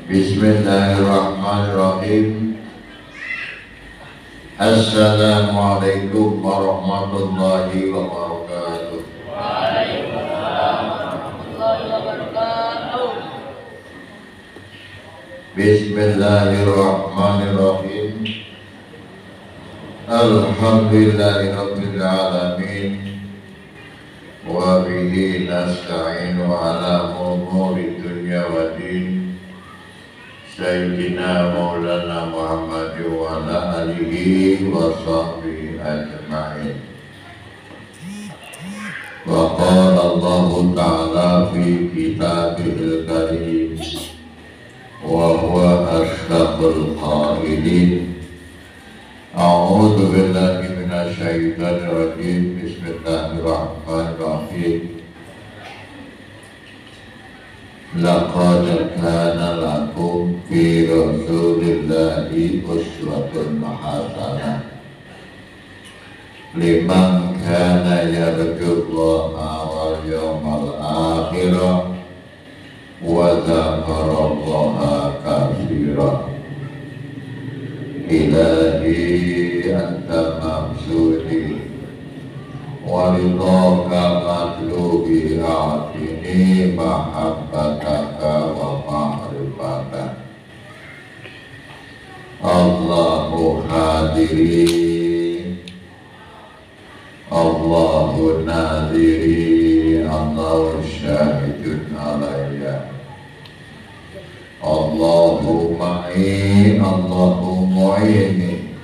Bismillahirrahmanirrahim. Assalamualaikum warahmatullahi wabarakatuh. Waalaikumsalam warahmatullahi wabarakatuh. Bismillahirrahmanirrahim. Alhamdulillahirabbil alamin. Wa bihi nasta'inu ala umuri dunya waddin. Sayyidina Maulana Muhammad wa ala alihi wa sahbihi ajma'in. Wa qala Allah ta'ala fi kitabihil karim wa huwa asdaqul qailin. A'udzu billahi minasy syaithanir rajim. Bismillahirrahmanirrahim. Laqad kana lakum fi rasulillahi uswatun hasanah liman kana yarjullaha wal yawmal akhir wa dzakarallaha katsiran. Ilahi anta maqsudi waridhaka matlubi atini mahabbataka wa ma'rifataka. Allahu hadiri Allahu nadiri Allahu syahidun alayya. Allahu ma'i Allahu mu'ini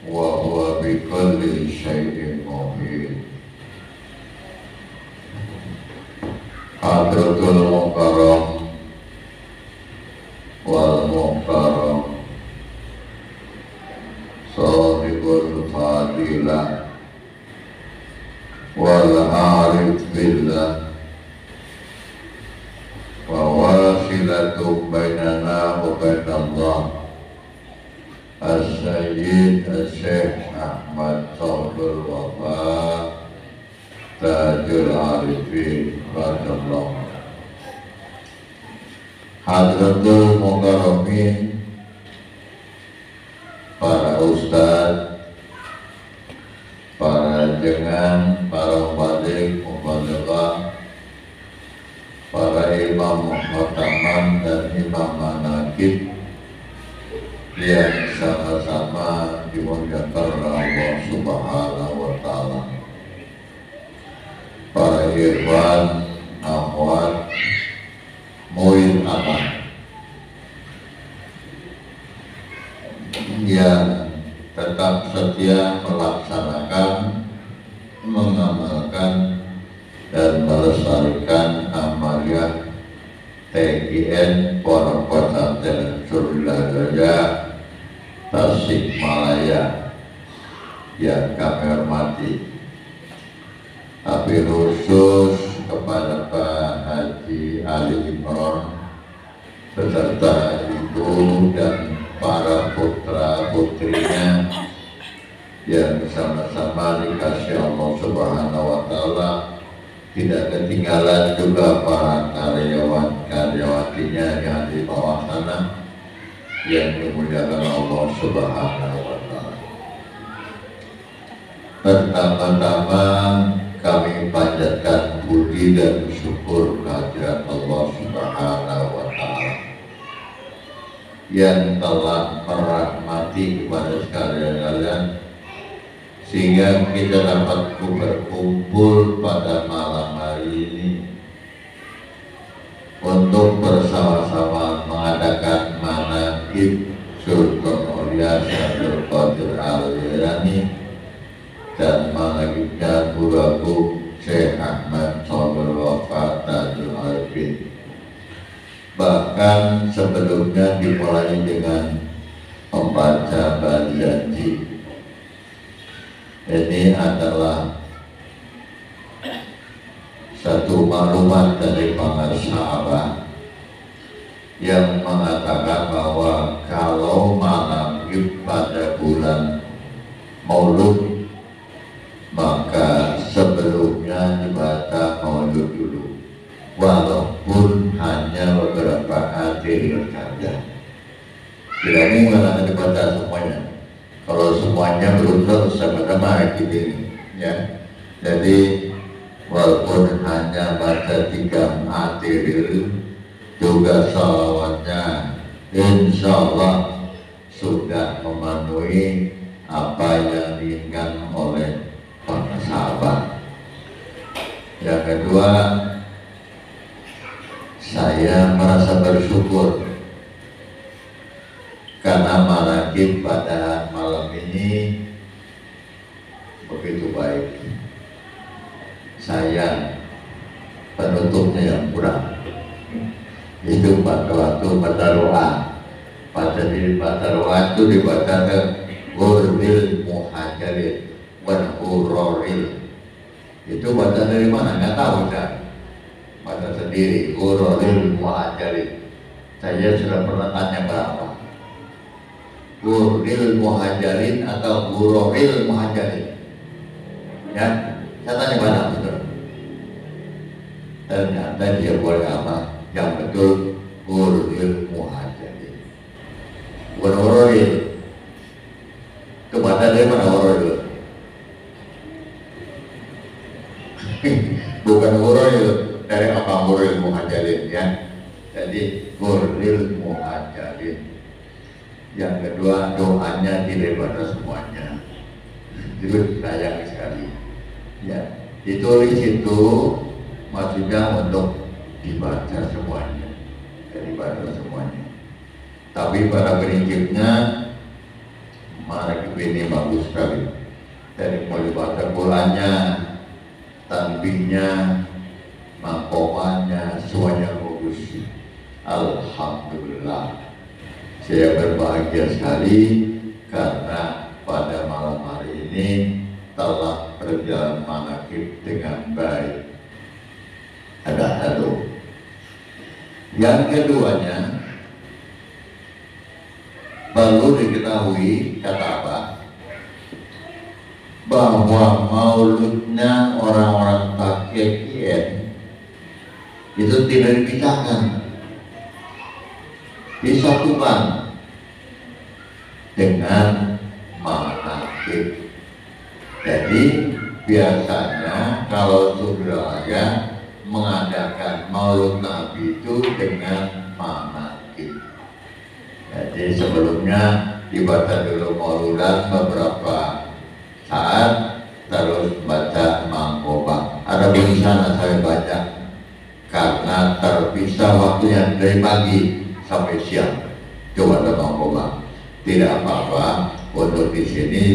wa huwa bi kulli syai'in muhit. Hadratul mukarram wal mukarram sahibul fadilah wal arif billah wa wasilatum bainana wa bainallah As-Sayyid As-Syekh Ahmad Saudul Wafa Tajul Arifin Radallahu. Hadratul Mukarramin, para ustadz, para jengan, para mubaligh, mubaligah, para imam muhtaman dan imam manaqib yang sama-sama dimuliakan Allah Subhanahu wa Ta'ala. Para ikhwan, akhwat, muin aman yang tetap setia melaksanakan, mengamalkan dan melestarikan amaliyah TGN Pondok Pesantren Surulajaya Tasikmalaya yang kami hormati. Tapi khusus kepada Pak Haji Ali Imron beserta ibu dan para putra putrinya yang sama-sama dikasih Allah Subhanahu wa Ta'ala. Tidak ketinggalan juga para karyawan-karyawatinya yang di bawah sana yang dimuliakan Allah Subhanahu wa Ta'ala. Pertama-tama kami panjatkan puji dan syukur kehadirat Allah Subhanahu wa Ta'ala yang telah merahmati kepada sekalian-kalian sehingga kita dapat berkumpul pada malam hari ini untuk bersama-sama mengadakan manaqib Sultan Aulia Abdul Qadir Al-Jilani dan manaqibnya Guru Syekh Ahmad Saudul Wafa Tajul Arifin. Bahkan sebelumnya dimulai dengan membaca janji. Ini adalah satu maklumat dari para sahabat yang mengatakan bahwa kalau malam pada bulan Maulud maka sebelumnya dibaca Maulud dulu, walaupun hanya beberapa hadis saja. Tidak mungkin akan dibaca semuanya. Kalau semuanya berunsur sama-sama gitu ya. Jadi walaupun hanya baca 3 atiril juga salawatnya insya Allah sudah memenuhi apa yang diinginkan oleh para sahabat. Yang kedua, saya merasa bersyukur karena manaqib pada malam ini begitu baik. Sayang penutupnya yang kurang. Itu pada waktu baca doa. Pada diri baca doa itu dibacakan Ghurril Muhajirin wan Huroril. Itu baca dari mana? Nggak tahu kan? Baca sendiri Ghurril Muhajirin. Saya sudah pernah tanya berapa? Ghurril Muhajirin atau Ghurril Muhajirin? Ya, saya tanya mana betul? Ternyata dia boleh apa? Yang betul Ghurril Muhajirin. Bukan Ghurril. Itu baca dari mana Ghurril? Bukan Ghurril, dari apa Ghurril Muhajirin ya. Jadi Ghurril Muhajirin. Yang kedua, doanya tidak baca semuanya. Itu sayang sekali. Ya, ditulis itu maksudnya untuk dibaca semuanya, dibaca semuanya. Tapi pada prinsipnya manaqib ini bagus sekali. Dari mulai baca Qurannya, tanbihnya, maqamannya, semuanya bagus. Alhamdulillah. Saya berbahagia sekali karena pada malam hari ini telah berjalan manaqib dengan baik. Ada satu. Yang keduanya perlu diketahui kata apa? Bahwa mauludnya orang-orang Takiyin itu tidak dipisahkan, disatukan dengan manaqib. Jadi biasanya kalau Sudrajat mengadakan maulud Nabi itu dengan manaqib. Jadi sebelumnya dibaca dulu mauludan beberapa saat, terus baca mangkobah. Ada di sana saya baca karena terpisah waktunya dari pagi sampai siang. Coba ada mangkobah. Tidak apa-apa untuk di sini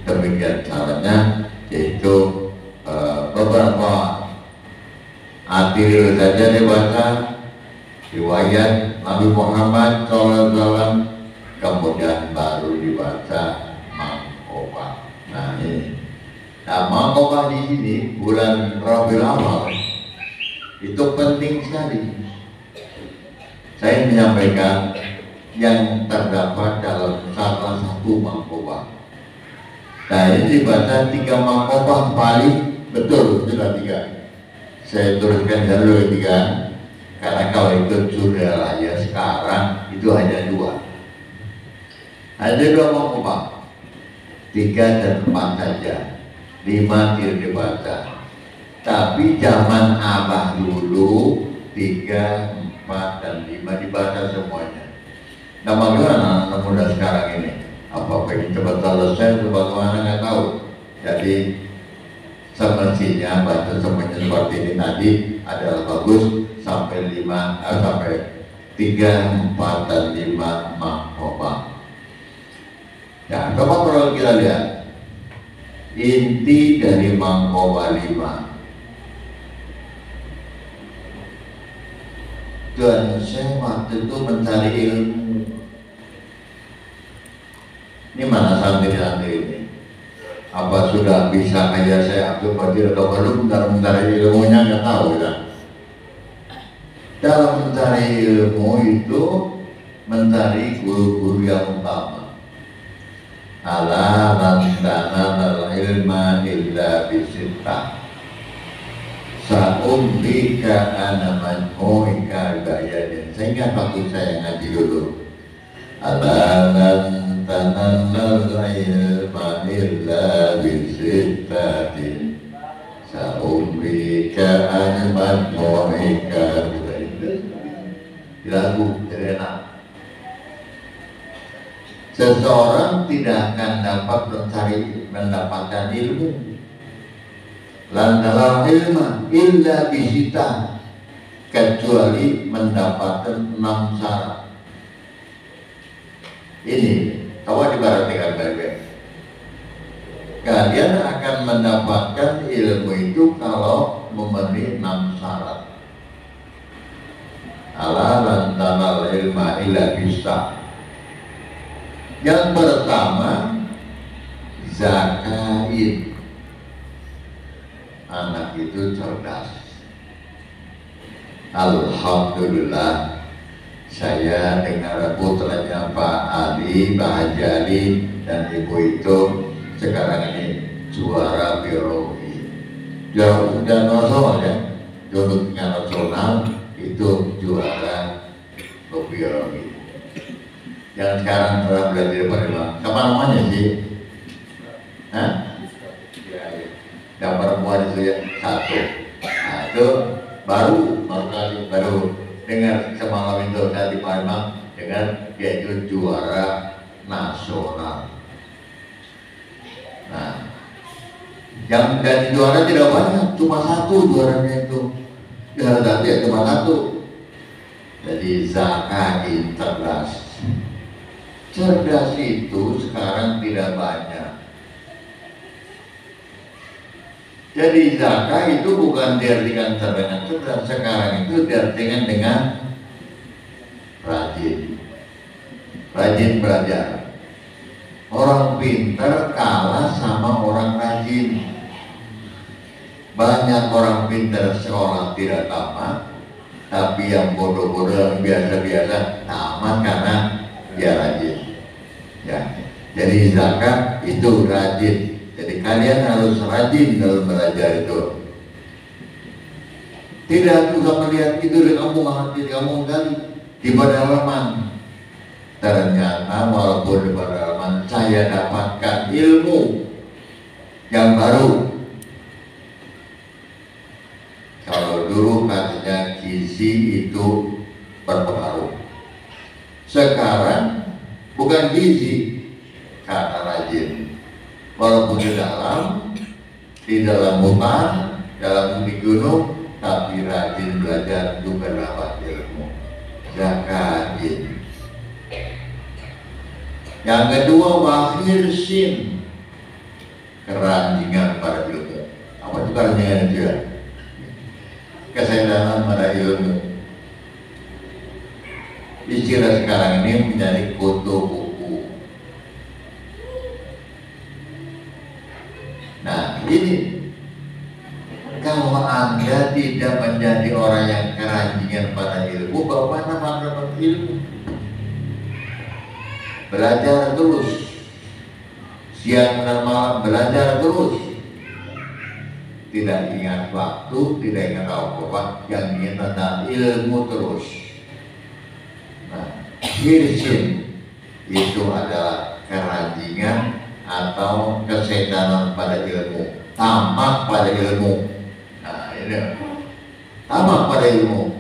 demikian caranya, yaitu beberapa atiril saja dibaca, riwayat Nabi Muhammad SAW, kemudian baru dibaca mangkobah. Nah ini, nah mangkobah di sini bulan Rabiul Awal itu penting sekali. Saya menyampaikan yang terdapat dalam salah satu mangkobah. Nah ini dibaca 3 mangkobah paling betul, sudah 3. Saya turunkan dulu 3, karena kalau ikut sudah ya sekarang itu hanya 2. Ada 2 mangkobah, 3 dan 4 saja, 5 tidak dibaca. Tapi zaman Abah dulu 3, 4 dan 5 dibaca semuanya. Nah bagaimana anak muda sekarang ini? Apa pengen cepat selesai atau bagaimana nggak tahu. Jadi semestinya baca semuanya seperti ini tadi adalah bagus sampai 5, sampai 3, 4 dan 5 mangkobah. Ya, coba kalau kita lihat inti dari mangkobah 5. Dan saya waktu itu mencari ilmu. Ini mana santri-santri ini? Apa sudah bisa kayak saya Abdul Qadir atau belum dalam mencari ilmunya? Nggak tahu ya. Dalam mencari ilmu itu mencari guru-guru yang utama. Ala lantanal ilma illa bisittah. Sa'umbika ana man'u'ika bayanin. Saya ingat waktu saya ngaji dulu Alalan tanannal ilma illa bisittatin Sa'umrika anman mu'ika di lagu, jadi enak. Seseorang tidak akan dapat mendapatkan ilmu lantaran ilmu illa bisita kecuali mendapatkan 6 syarat. Ini coba diperhatikan baik-baik. Kalian akan mendapatkan ilmu itu kalau memenuhi 6 syarat. Ala lantaran ilma illa bisa. Yang pertama, zakain. Anak itu cerdas. Alhamdulillah, saya dengar putranya Pak Ali, Pak Haji Ali, dan ibu itu sekarang ini juara biologi. Juara nasional ya, juara nasional itu juara biologi. Yang sekarang telah belajar di Palembang. Siapa namanya sih? Hah? Yang perempuan itu ya, 1. Nah itu baru dengar semalam itu saya di Palembang dengan dia itu juara nasional. Nah, yang jadi juara tidak banyak, cuma 1 juaranya itu. Juara tadi ya cuma 1. Jadi zakai cerdas. Cerdas itu sekarang tidak banyak. Jadi zakat itu bukan diartikan dengan cerdas, sekarang itu diartikan dengan rajin. Rajin belajar. Orang pintar kalah sama orang rajin. Banyak orang pintar sekolah tidak tamat, tapi yang bodoh-bodoh yang biasa-biasa tamat karena dia rajin. Ya, jadi zakat itu rajin. Jadi kalian harus rajin dalam belajar itu. Tidak juga melihat itu di kampung kali di pedalaman. Ternyata walaupun di pedalaman saya dapatkan ilmu yang baru. Kalau dulu katanya gizi itu berpengaruh. Sekarang bukan gizi karena rajin. Walaupun di dalam hutan, dalam di gunung, tapi rajin belajar juga dapat ilmu. Zakatin. Yang kedua, wahirsin, keranjingan pada ilmu. Apa itu keranjingan itu ya? Kesenangan pada ilmu. Istilah sekarang ini menjadi kutu buku. Nah ini, kalau Anda tidak menjadi orang yang keranjingan pada ilmu, bagaimana dapat ilmu? Belajar terus, siang dan malam belajar terus. Tidak ingat waktu, tidak ingat apa-apa, yang ingat tentang ilmu terus. Nah, hirsin itu adalah keranjingan atau kesetanan pada ilmu, tamak pada ilmu. Nah ini tamak pada ilmu.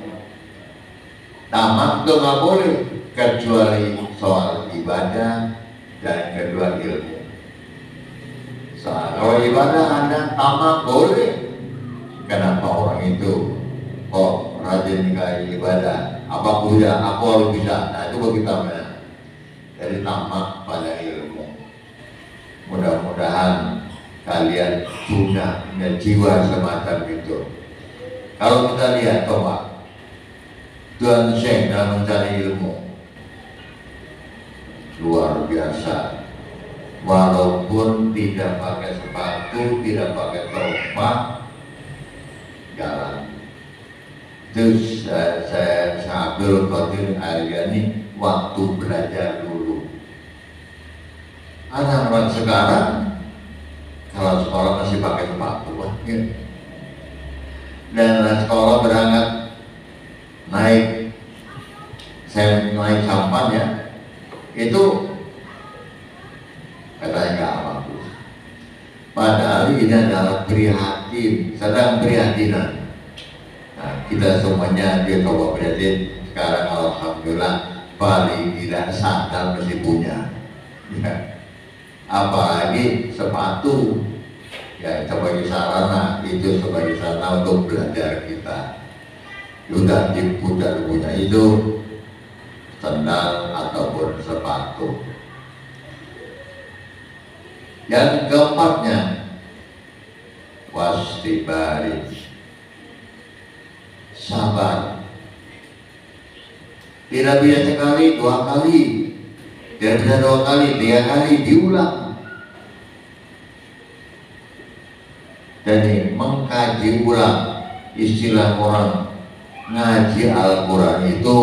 Tamak itu nggak boleh kecuali soal ibadah dan kedua ilmu. Soal kalau ibadah Anda tamak boleh. Kenapa orang itu rajin kali ibadah? Apa kuliah, aku harus bisa. Nah itu bagi kita. Jadi tamak pada ilmu. Mudah-mudahan kalian punya jiwa semacam itu. Kalau kita lihat coba Tuan Syekh dalam mencari ilmu luar biasa. Walaupun tidak pakai sepatu, tidak pakai topak, jalan. Terus saya Abdul Qadir Aryani waktu belajar dulu. Anak-anak sekarang kalau sekolah masih pakai sepatu, ya. Dan sekolah berangkat naik sampan ya, itu katanya nggak bagus. Padahal ini adalah prihatin, sedang prihatinan. Nah, kita semuanya di Kabupaten Prihatin sekarang alhamdulillah paling tidak sadar mesti punya. Ya. Apalagi sepatu, ya sebagai sarana, itu sebagai sarana untuk belajar kita. Sudah diputar punya itu sandal ataupun sepatu. Yang keempatnya wastibari, sabar. Tidak bisa sekali, dua kali, tidak bisa dua kali, tiga kali, diulang. Jadi mengkaji ulang, istilah orang ngaji Al-Quran itu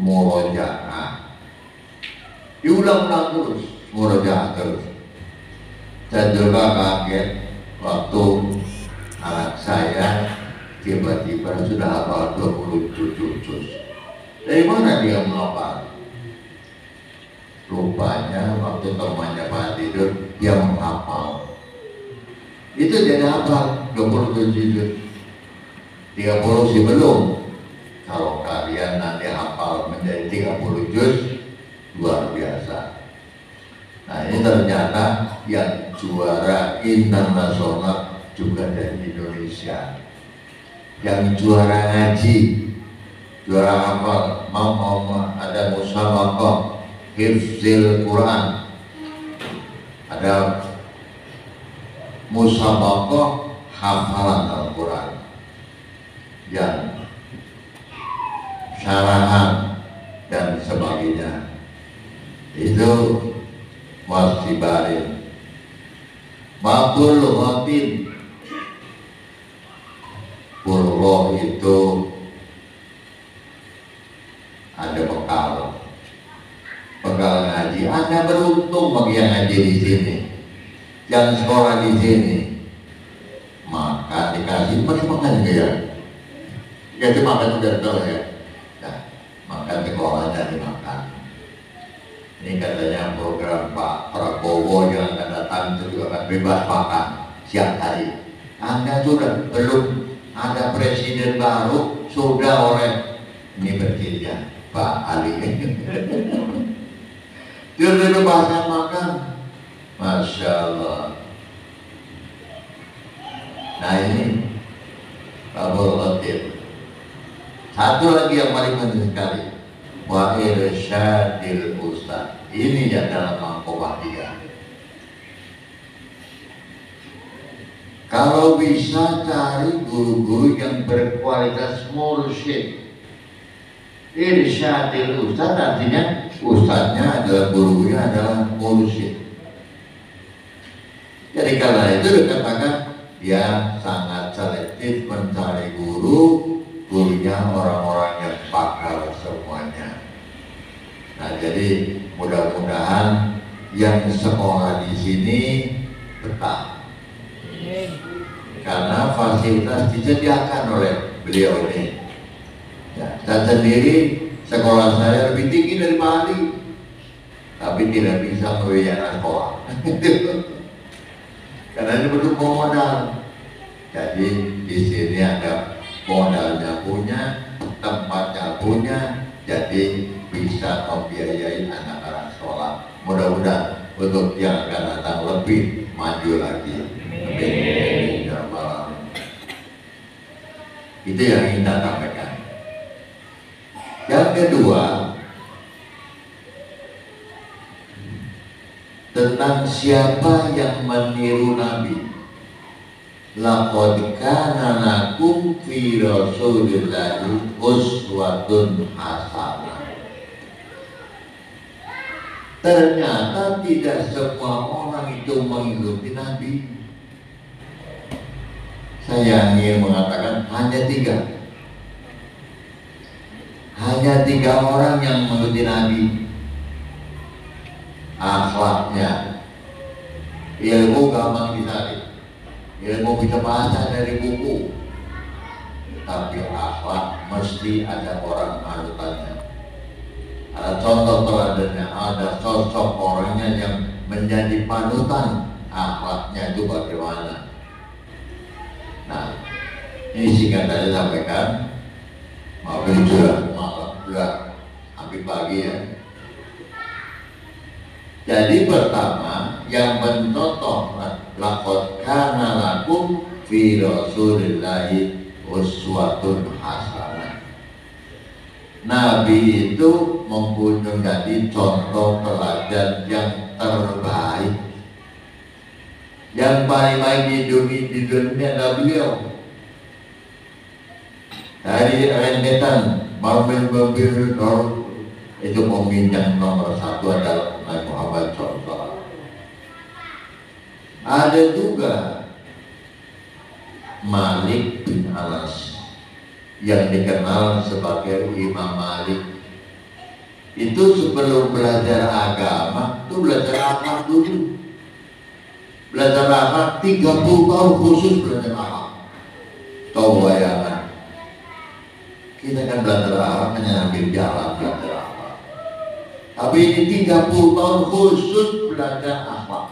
murojaah, diulang-ulang terus, murojaah terus. Saya juga kaget waktu anak saya tiba-tiba sudah hafal 27 juz. Dari mana dia menghafal? Rupanya waktu temannya Pak tidur, dia menghafal. Itu jadi hafal 27 juz. 30 sih belum. Kalau kalian nanti hafal menjadi 30 juz, luar biasa. Nah, ini ternyata yang juara internasional juga dari Indonesia. Yang juara ngaji, juara hafal, mau ada musabaqah hifzil Quran, ada musabaqah hafalan Al-Quran, yang syarahan dan sebagainya. Itu wasibarin. Mabul Ghatin, Purwoh itu ada bekal ngaji. Anda beruntung bagi yang ngaji di sini, yang sekolah di sini. Maka dikasih makan ya, ya makan udah tahu ya. Nah, makan sekolahnya dimakan. Ini katanya program Pak Prabowo yang akan datang itu juga akan bebas makan siang hari. Anda sudah belum ada presiden baru, sudah oleh ini bertiga Pak Ali. Dia bahasa makan, masya Allah. Nah ini Babul Ghatir. Satu lagi yang paling penting sekali, wa irsyadil ustaz. Ini yang dalam Mangkobah 3. Kalau bisa cari guru-guru yang berkualitas mursyid. Irsyadil ustaz artinya ustaznya adalah, gurunya adalah mursyid. Jadi karena itu dikatakan dia sangat selektif mencari guru, gurunya orang-orang yang pakar semuanya. Nah, jadi mudah-mudahan yang sekolah di sini betah, karena fasilitas disediakan oleh beliau ini. Ya, saya sendiri sekolah saya lebih tinggi dari Pak Ali, tapi tidak bisa membiayai sekolah. Karena ini butuh modal. Jadi di sini ada modalnya punya, tempatnya punya, jadi bisa membiayai anak-anak sekolah. Mudah-mudahan untuk yang akan datang lebih maju lagi. Itu yang ingin saya sampaikan. Yang kedua, tentang siapa yang meniru Nabi. Laqad kana lakum fi Rasulillahi uswatun hasanah. Ternyata tidak semua orang itu mengikuti Nabi. Saya ingin mengatakan hanya 3. Hanya 3 orang yang mengikuti Nabi. Akhlaknya, ilmu gampang dicari, ilmu bisa baca dari buku, tapi akhlak mesti ada orang panutannya. ada contoh teladannya, ada sosok orangnya yang menjadi panutan, akhlaknya itu bagaimana. Nah, ini singkat saya sampaikan. Maaf ini sudah hampir pagi ya. Jadi pertama yang mencontoh laqad kana lakum fi rasulillahi uswatun hasanah. Nabi itu mempunyai jadi contoh teladan yang terbaik. Yang paling baik di dunia adalah beliau. Dari rentetan mobil itu pemimpin nomor satu adalah Nabi Muhammad SAW. Ada juga Malik bin Anas yang dikenal sebagai Imam Malik. Itu sebelum belajar agama, itu belajar akhlak dulu. Belajar akhlak 30 tahun khusus belajar akhlak. Tahu bayangan. Kita kan belajar akhlak hanya ambil jalan belajar akhlak. Tapi ini 30 tahun khusus belajar akhlak.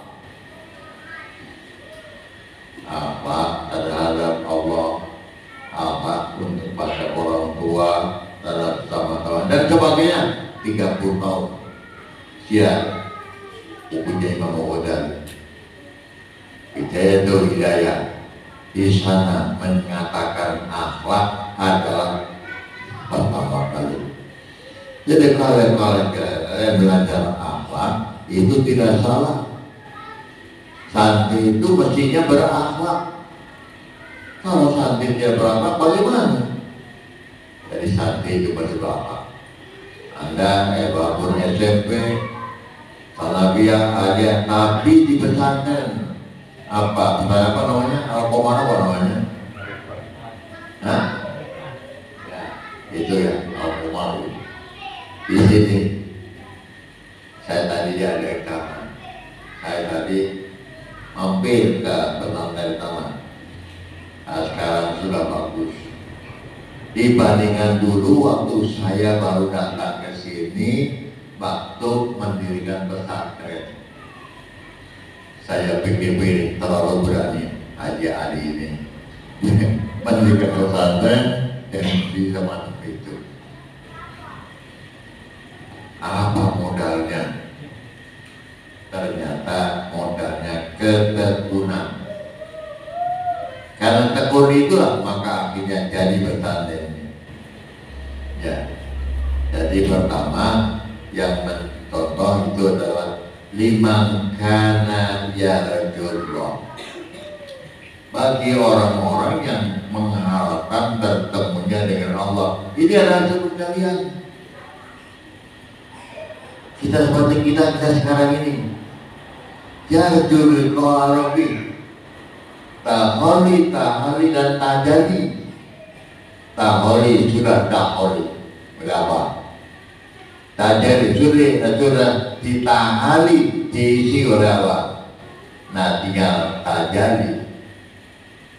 Apa terhadap Allah, apa untuk pada orang tua, terhadap sama-sama dan sebagainya. 30 tahun. Siap. Bukunya Imam Ghazali. Hidayatul Hidayah di sana mengatakan akhlak adalah pertama kali. Jadi kalian belajar akhlak itu tidak salah. Santri itu mestinya berakhlak. Kalau santrinya berakhlak bagaimana? Jadi santri itu mesti berakhlak. Anda bangun SMP, Salafiyah aja, tapi di pesantren apa namanya? Alkomar apa namanya? Hah? Ya, itu ya Alkomar. Di sini saya tadi ada rekaman. Saya tadi mampir ke pesantren taman. Nah, sekarang sudah bagus. Dibandingkan dulu waktu saya baru datang ke sini, waktu mendirikan pesantren. Saya pikir terlalu berani Haji Ali ini mendirikan pesantren dan di zaman itu. Apa modalnya? Ternyata modalnya ketekunan. Karena tekun itulah maka akhirnya jadi pesantren. Ya, jadi pertama yang mencontoh itu adalah liman kana yarjullah. Bagi orang-orang yang mengharapkan bertemunya dengan Allah. Ini adalah sebut kalian. Kita seperti kita sekarang ini. Yarjul qarabi. Taholi dan tajali. Taholi sudah taholi. Berapa? Tajali sudah ditahali, diisi oleh apa? Nah tinggal tajali.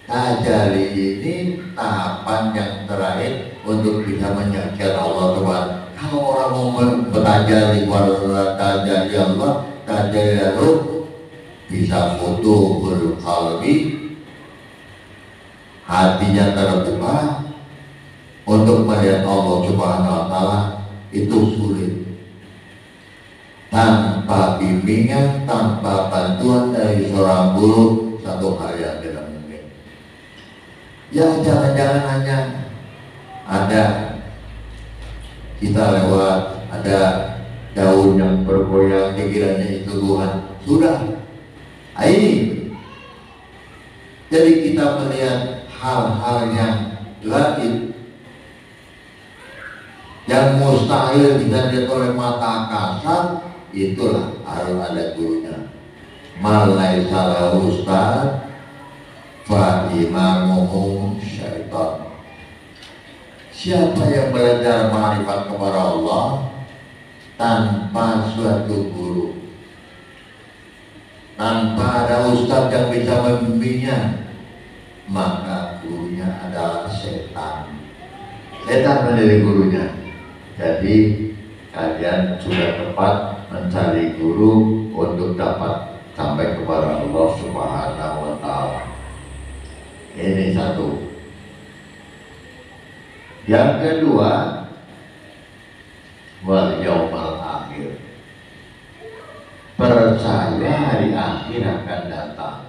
Tajali ini tahapan yang terakhir untuk bisa menyaksikan Allah Tuhan. Kalau orang mau bertajali, tajali Allah, tajali Allah bisa foto berkalbi. Hatinya terbuka untuk melihat Allah Subhanahu wa Ta'ala itu sulit. Tanpa bimbingan, tanpa bantuan dari seorang guru, satu hal yang tidak mungkin. Ya jangan-jangan hanya ada kita lewat, ada daun yang bergoyang, dikiranya itu Tuhan. Sudah. Ini. Jadi kita melihat hal-hal yang gaib, yang mustahil bisa dilihat oleh mata kasar, itulah harus ada gurunya. Malai salah ustaz, fa imamuhum syaitan. Siapa yang belajar ma'rifat kepada Allah tanpa suatu guru, tanpa ada ustaz yang bisa membimbingnya, maka gurunya adalah setan. Setan menjadi gurunya. Jadi kalian sudah tepat mencari guru untuk dapat sampai kepada Allah Subhanahu wa Ta'ala. Ini satu. Yang kedua, wal yaumal akhir. Percaya hari akhir akan datang.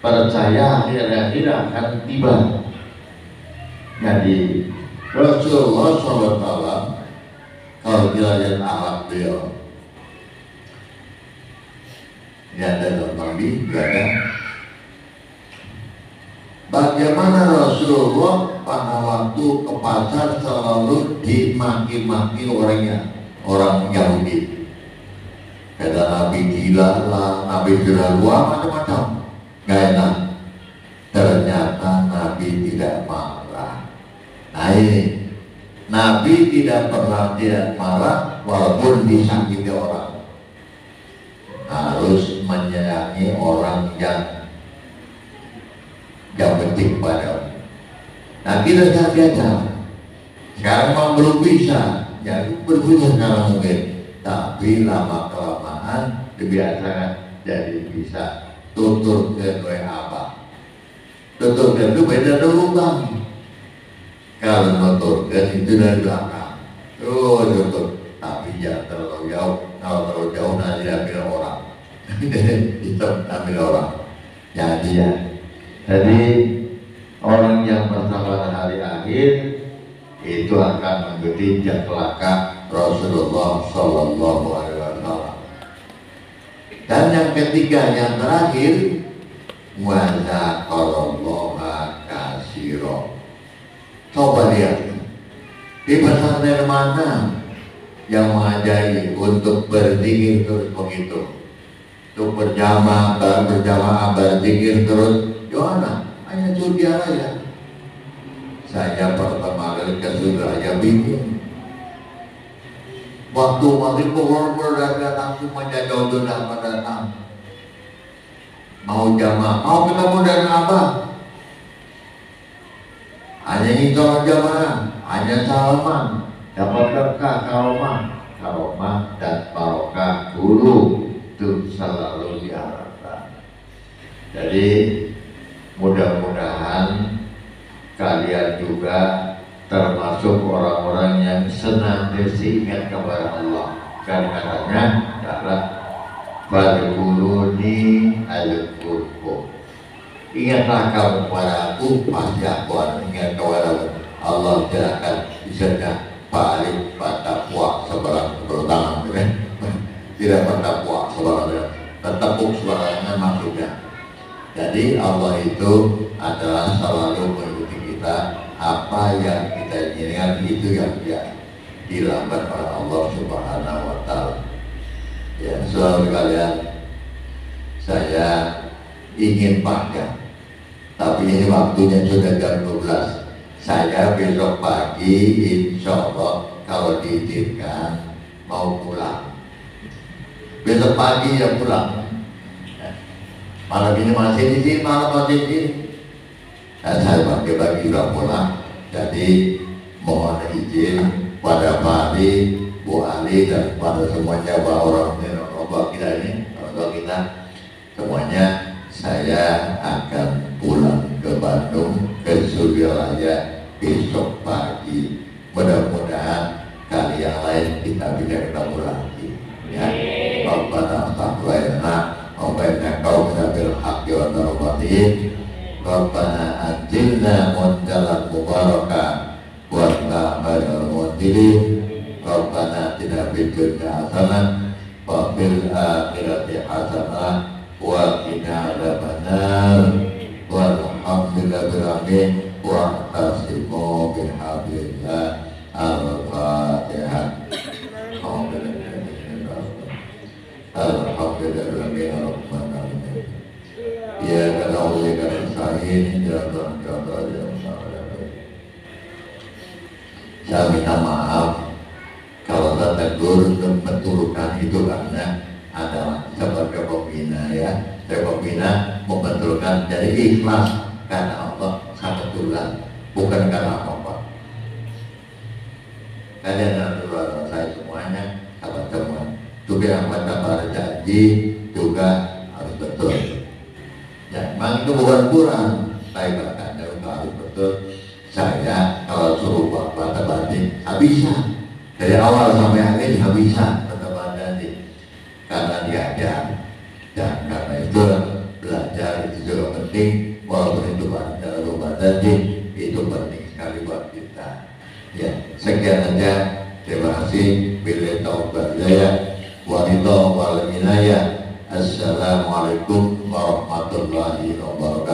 Percaya hari akhir akan tiba. Jadi Rasulullah SAW kalau kita lihat akhlak beliau, ini ada dalam Nabi, ada bagaimana Rasulullah pada waktu ke pasar selalu dimaki-maki orang Yahudi. Kata Nabi gila lah, Nabi terlalu macam-macam, gak enak. Ternyata Nabi tidak marah. Nah ini, Nabi tidak pernah tidak marah walaupun disakiti orang. Harus menyayangi orang yang benci padamu. Nah kita jangan biasa. Sekarang memang belum bisa, jadi berbisa sekarang mungkin. Tapi lama kelamaan dibiasakan jadi bisa. Tutur ke doa apa? Tutur ke itu beda dulu bang. Kalau tutur ke itu dari belakang. Tutur. Tapi jangan terlalu jauh. Kalau terlalu jauh nanti diambil orang. Itu ambil orang. Jadi orang yang bersama hari akhir itu akan mengikuti celaka Rasulullah Sallallahu Alaihi Wasallam. Dan yang ketiga, yang terakhir, wazakarallaha katsira. Coba lihat di pesantren mana yang mengajari untuk berzikir terus menghitung, untuk berjamaah berzikir terus. Yohana hanya surga aja. Saya pertama kali ke surga aja bingung. Waktu maghrib datang semuanya jauh sudah datang. Mau jamaah, mau ketemu dengan abang. Hanya ingin jamaah, hanya salaman, dapat berkah karomah dan barokah guru itu selalu diharapkan. Jadi mudah-mudahan kalian juga termasuk orang-orang yang senantiasa ingat kepada Allah. Karena katanya adalah fadhkuruni azkurkum. Ingatlah kamu kepada aku, pasti aku akan ingat kepadamu. Allah tidak akan misalnya balik bertakwa sebarang bertangan, tidak bertakwa sebarang bertepuk sebarangnya maksudnya. Jadi Allah itu adalah selalu mengikuti kita, apa yang kita inginkan itu yang dia dilambat oleh Allah Subhanahu wa Ta'ala. Ya, selalu kalian, saya ingin panjang, tapi ini waktunya sudah jam 12. Saya besok pagi insya Allah kalau diizinkan mau pulang. Besok pagi ya pulang. Malam ini masih di sini, malam masih di sini. Dan saya pagi-pagi sudah pulang. Jadi mohon izin pada Pak Ali, Bu Ali dan pada semuanya orang kita ini, orang kita semuanya, saya akan pulang ke Bandung, ke Surabaya besok pagi. Mudah-mudahan kali yang lain kita bisa ketemu lagi. Ya, Rabbana astaghfirullah. Rabbana qaumna bil haqqi wa narubatin. Rabbana anjilna munjalan mubarakah wa ta'amal munjilin. Rabbana atina fid dunya hasanah wa fil akhirati hasanah wa qina adzabannar. Walhamdulillahi rabbil alamin wa tasimu bihablillah. Al-Fatihah. Alhamdulillahirrahmanirrahim. Ya kana ulil sahin jalan jalan yang saya minta maaf kalau saya tegur dan betulkan itu karena adalah sebagai pembina ya. Saya pembina membetulkan jadi ikhlas karena Allah sangat betulan, bukan karena apa-apa. Kalian yang saya kemudian baca janji juga harus betul. Ya, memang itu bukan kurang, tapi bahkan harus betul. Saya kalau suruh baca batin, nggak bisa. Dari awal sampai akhir nggak bisa baca batin, karena diajar. Dan karena itu belajar itu juga penting, walaupun itu baca batin itu penting sekali buat kita. Ya, sekian saja. Terima kasih. Bila taubat saya, wanita wal inayah. Assalamualaikum warahmatullahi wabarakatuh.